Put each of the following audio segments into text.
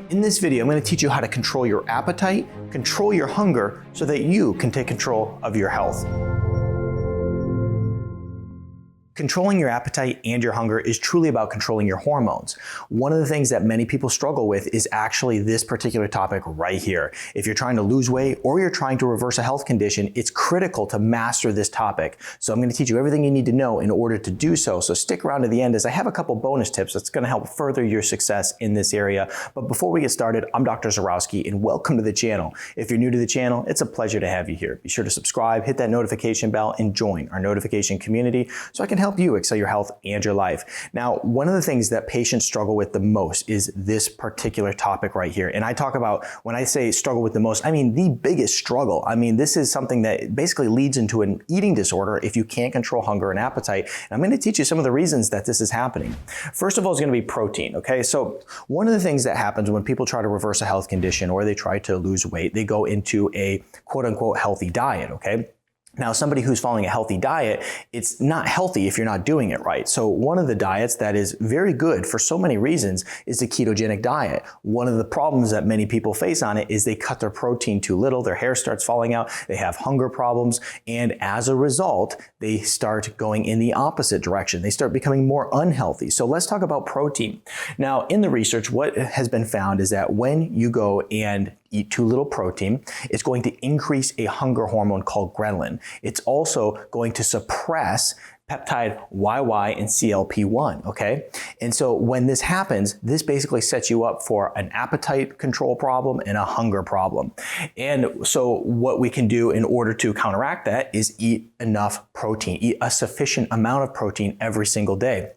In this video, I'm going to teach you how to control your appetite, control your hunger, so that you can take control of your health. Controlling your appetite and your hunger is truly about controlling your hormones. One of the things that many people struggle with is actually this particular topic right here. If you're trying to lose weight or you're trying to reverse a health condition, it's critical to master this topic. So I'm going to teach you everything you need to know in order to do so. So stick around to the end as I have a couple bonus tips that's going to help further your success in this area. But before we get started, I'm Dr. Zyrowski and welcome to the channel. If you're new to the channel, it's a pleasure to have you here. Be sure to subscribe, hit that notification bell, and join our notification community so I can help you excel your health and your life. Now, one of the things that patients struggle with the most is this particular topic right here. And I talk about, when I say struggle with the most, I mean the biggest struggle. I mean, this is something that basically leads into an eating disorder if you can't control hunger and appetite. And I'm going to teach you some of the reasons that this is happening. First of all is going to be protein, okay? So one of the things that happens when people try to reverse a health condition or they try to lose weight, they go into a quote unquote healthy diet, okay? Now, somebody who's following a healthy diet, it's not healthy if you're not doing it right. So one of the diets that is very good for so many reasons is the ketogenic diet. One of the problems that many people face on it is they cut their protein too little, their hair starts falling out, they have hunger problems, and as a result, they start going in the opposite direction. They start becoming more unhealthy. So let's talk about protein. Now, in the research, what has been found is that when you go and eat too little protein, it's going to increase a hunger hormone called ghrelin. It's also going to suppress peptide YY and CLP1, okay? And so when this happens, this basically sets you up for an appetite control problem and a hunger problem. And so what we can do in order to counteract that is eat enough protein, eat a sufficient amount of protein every single day.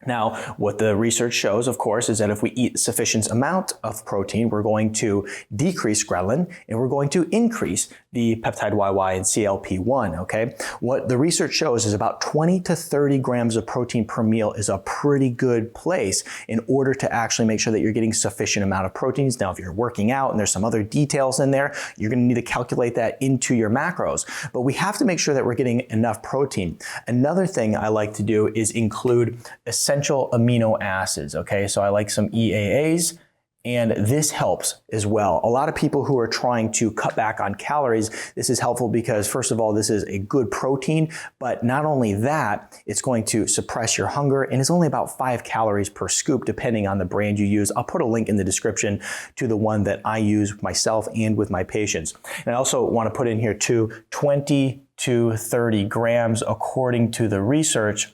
Now, what the research shows, of course, is that if we eat a sufficient amount of protein, we're going to decrease ghrelin and we're going to increase the peptide YY and CLP1, okay? What the research shows is about 20 to 30 grams of protein per meal is a pretty good place in order to actually make sure that you're getting sufficient amount of proteins. Now, if you're working out and there's some other details in there, you're going to need to calculate that into your macros. But we have to make sure that we're getting enough protein. Another thing I like to do is include essential amino acids, okay? So I like some EAAs, and this helps as well. A lot of people who are trying to cut back on calories, this is helpful because first of all, this is a good protein, but not only that, it's going to suppress your hunger, and it's only about 5 calories per scoop depending on the brand you use. I'll put a link in the description to the one that I use myself and with my patients. And I also want to put in here too, 20 to 30 grams according to the research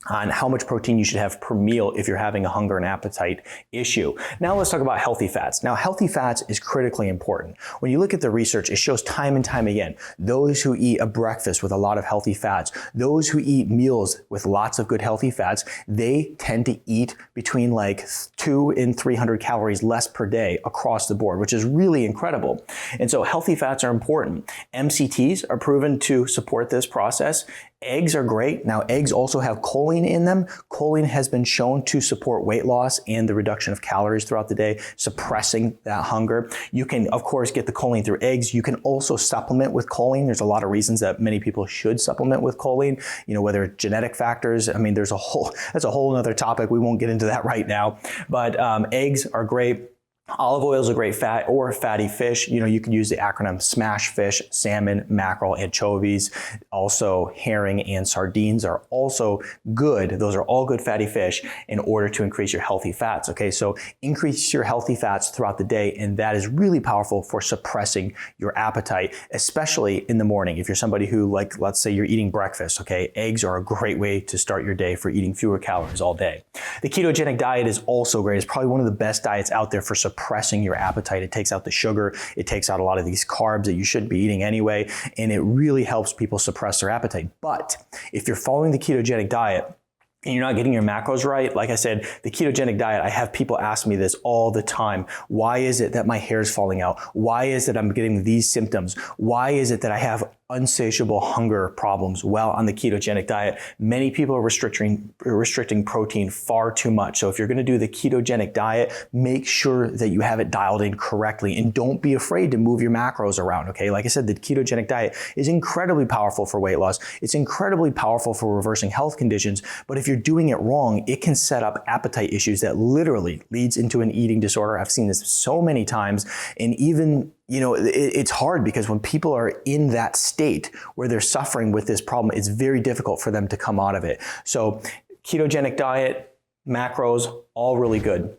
on how much protein you should have per meal if you're having a hunger and appetite issue. Now let's talk about healthy fats. Now, healthy fats is critically important. When you look at the research, it shows time and time again, those who eat a breakfast with a lot of healthy fats, those who eat meals with lots of good healthy fats, they tend to eat between like 200 and 300 calories less per day across the board, which is really incredible. And so healthy fats are important. MCTs are proven to support this process. Eggs are great. Now, eggs also have choline in them. Choline has been shown to support weight loss and the reduction of calories throughout the day, suppressing that hunger. You can, of course, get the choline through eggs. You can also supplement with choline. There's a lot of reasons that many people should supplement with choline, you know, whether genetic factors. I mean, that's a whole other topic. We won't get into that right now, but eggs are great. Olive oil is a great fat or fatty fish. You know, you can use the acronym SMASH fish, salmon, mackerel, anchovies. Also, herring and sardines are also good. Those are all good fatty fish in order to increase your healthy fats. Okay, so increase your healthy fats throughout the day, and that is really powerful for suppressing your appetite, especially in the morning. If you're somebody who, like, let's say you're eating breakfast, okay, eggs are a great way to start your day for eating fewer calories all day. The ketogenic diet is also great. It's probably one of the best diets out there for suppressing your appetite. It takes out the sugar. It takes out a lot of these carbs that you shouldn't be eating anyway, and it really helps people suppress their appetite. But if you're following the ketogenic diet and you're not getting your macros right, like I said, the ketogenic diet, I have people ask me this all the time. Why is it that my hair is falling out? Why is it I'm getting these symptoms? Why is it that I have unsatiable hunger problems well on the ketogenic diet. Many people are restricting protein far too much. So if you're going to do the ketogenic diet, make sure that you have it dialed in correctly, and don't be afraid to move your macros around, okay? Like I said, the ketogenic diet is incredibly powerful for weight loss. It's incredibly powerful for reversing health conditions, but if you're doing it wrong, it can set up appetite issues that literally leads into an eating disorder. I've seen this so many times, and even it's hard because when people are in that state where they're suffering with this problem, it's very difficult for them to come out of it. So ketogenic diet, macros, all really good.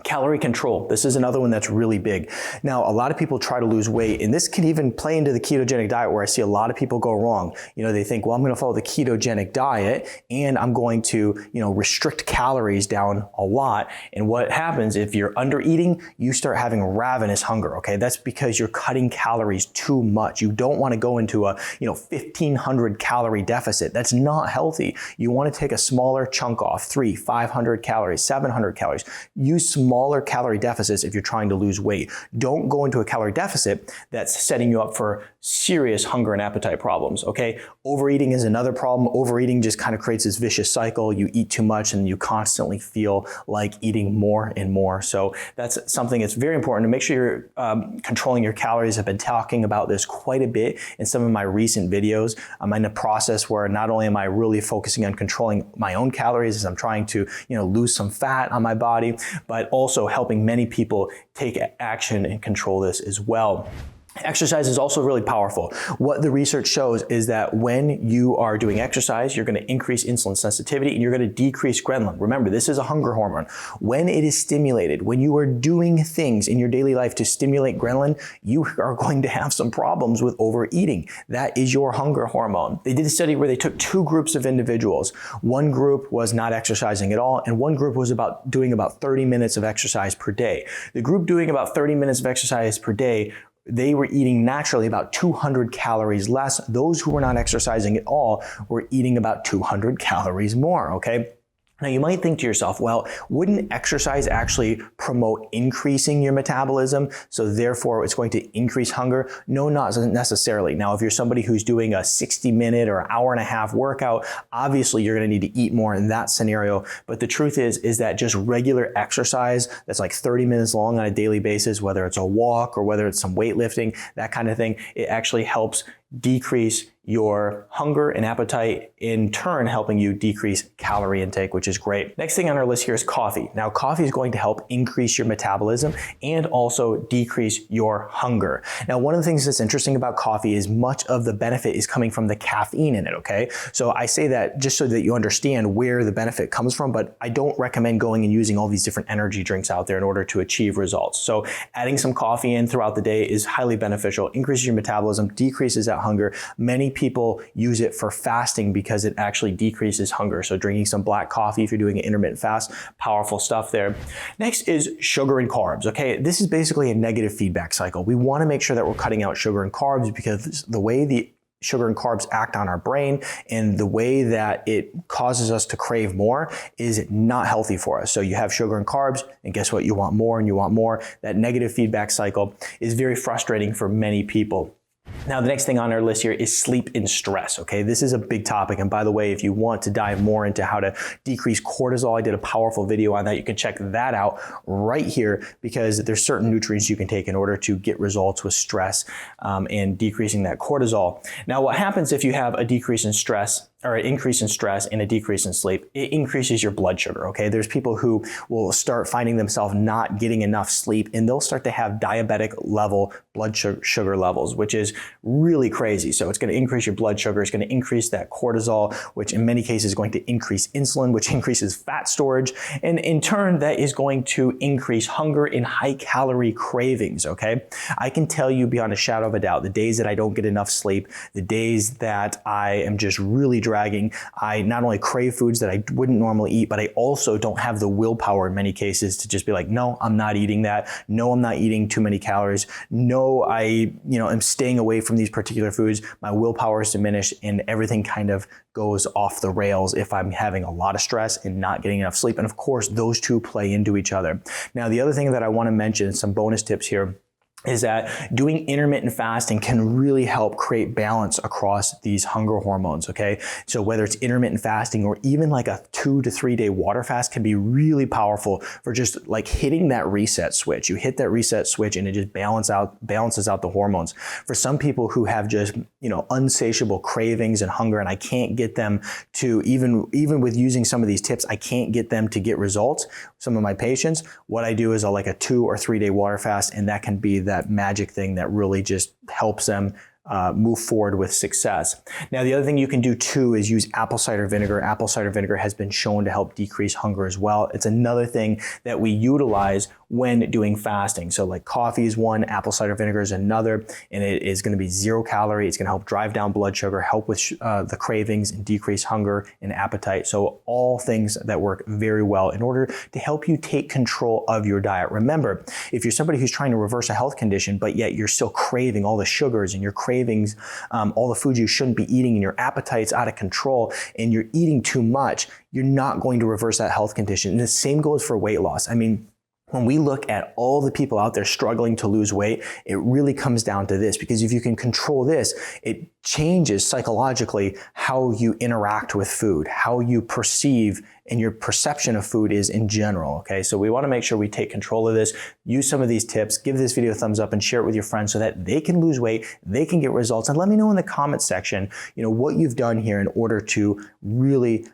Calorie control. This is another one that's really big. Now, a lot of people try to lose weight, and this can even play into the ketogenic diet where I see a lot of people go wrong. They think, well, I'm going to follow the ketogenic diet and I'm going to, restrict calories down a lot. And what happens if you're under eating, you start having ravenous hunger. Okay. That's because you're cutting calories too much. You don't want to go into a, 1,500 calorie deficit. That's not healthy. You want to take a smaller chunk off, 500 calories, 700 calories. Use smaller calorie deficits if you're trying to lose weight. Don't go into a calorie deficit that's setting you up for serious hunger and appetite problems, okay? Overeating is another problem. Overeating just kind of creates this vicious cycle. You eat too much and you constantly feel like eating more and more. So that's something that's very important to make sure you're controlling your calories. I've been talking about this quite a bit in some of my recent videos. I'm in a process where not only am I really focusing on controlling my own calories as I'm trying to, lose some fat on my body, but also helping many people take action and control this as well. Exercise is also really powerful. What the research shows is that when you are doing exercise, you're going to increase insulin sensitivity and you're going to decrease ghrelin. Remember, this is a hunger hormone. When it is stimulated, when you are doing things in your daily life to stimulate ghrelin, you are going to have some problems with overeating. That is your hunger hormone. They did a study where they took two groups of individuals. One group was not exercising at all, and one group was doing about 30 minutes of exercise per day. The group doing about 30 minutes of exercise per day, they were eating naturally about 200 calories less. Those who were not exercising at all were eating about 200 calories more, okay? Now, you might think to yourself, well, wouldn't exercise actually promote increasing your metabolism? So therefore, it's going to increase hunger? No, not necessarily. Now, if you're somebody who's doing a 60-minute or hour and a half workout, obviously you're going to need to eat more in that scenario. But the truth is that just regular exercise that's like 30 minutes long on a daily basis, whether it's a walk or whether it's some weightlifting, that kind of thing, it actually helps decrease your hunger and appetite, in turn helping you decrease calorie intake, which is great. Next thing on our list here is coffee. Now, coffee is going to help increase your metabolism and also decrease your hunger. Now, one of the things that's interesting about coffee is much of the benefit is coming from the caffeine in it, okay? So I say that just so that you understand where the benefit comes from, but I don't recommend going and using all these different energy drinks out there in order to achieve results. So adding some coffee in throughout the day is highly beneficial, increases your metabolism, decreases that hunger. Many people use it for fasting because it actually decreases hunger. So drinking some black coffee if you're doing an intermittent fast, powerful stuff there. Next is sugar and carbs. Okay, this is basically a negative feedback cycle. We want to make sure that we're cutting out sugar and carbs because the way the sugar and carbs act on our brain and the way that it causes us to crave more is not healthy for us. So you have sugar and carbs, and guess what? You want more and you want more. That negative feedback cycle is very frustrating for many people. Now, the next thing on our list here is sleep and stress, okay? This is a big topic. And by the way, if you want to dive more into how to decrease cortisol, I did a powerful video on that. You can check that out right here because there's certain nutrients you can take in order to get results with stress and decreasing that cortisol. Now, what happens if you have a decrease in stress or an increase in stress and a decrease in sleep? It increases your blood sugar, okay? There's people who will start finding themselves not getting enough sleep and they'll start to have diabetic level blood sugar levels, which is really crazy. So it's going to increase your blood sugar. It's going to increase that cortisol, which in many cases is going to increase insulin, which increases fat storage. And in turn, that is going to increase hunger and high calorie cravings, okay? I can tell you beyond a shadow of a doubt, the days that I don't get enough sleep, the days that I am just really dragging, I not only crave foods that I wouldn't normally eat, but I also don't have the willpower in many cases to just be like, no, I'm not eating that. No, I'm not eating too many calories. No, I am staying away from these particular foods. My willpower is diminished and everything kind of goes off the rails if I'm having a lot of stress and not getting enough sleep. And of course, those two play into each other. Now, the other thing that I want to mention, some bonus tips here, is that doing intermittent fasting can really help create balance across these hunger hormones, okay? So whether it's intermittent fasting or even like a 2 to 3 day water fast can be really powerful for just like hitting that reset switch. You hit that reset switch and it just balances out the hormones. For some people who have just, unsatiable cravings and hunger, and I can't get them to, even with using some of these tips, I can't get them to get results. Some of my patients, what I do is I'll like a 2 or 3 day water fast, and that can be that magic thing that really just helps them move forward with success. Now, the other thing you can do too is use apple cider vinegar. Apple cider vinegar has been shown to help decrease hunger as well. It's another thing that we utilize when doing fasting. So like coffee is one, apple cider vinegar is another, and it is going to be 0 calorie. It's going to help drive down blood sugar, help with the cravings and decrease hunger and appetite. So all things that work very well in order to help you take control of your diet. Remember, if you're somebody who's trying to reverse a health condition, but yet you're still craving all the sugars and you're cravings all the foods you shouldn't be eating and your appetite's out of control and you're eating too much, you're not going to reverse that health condition. And the same goes for weight loss. I mean, when we look at all the people out there struggling to lose weight, it really comes down to this, because if you can control this, it changes psychologically how you interact with food, how you perceive and your perception of food is in general, okay? So we wanna make sure we take control of this, use some of these tips, give this video a thumbs up and share it with your friends so that they can lose weight, they can get results. And let me know in the comment section, what you've done here in order to really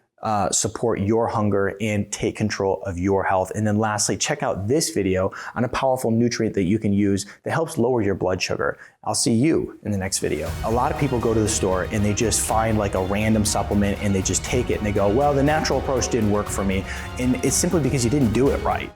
support your hunger and take control of your health. And then lastly, check out this video on a powerful nutrient that you can use that helps lower your blood sugar. I'll see you in the next video. A lot of people go to the store and they just find like a random supplement and they just take it and they go, well, the natural approach didn't work for me. And it's simply because you didn't do it right.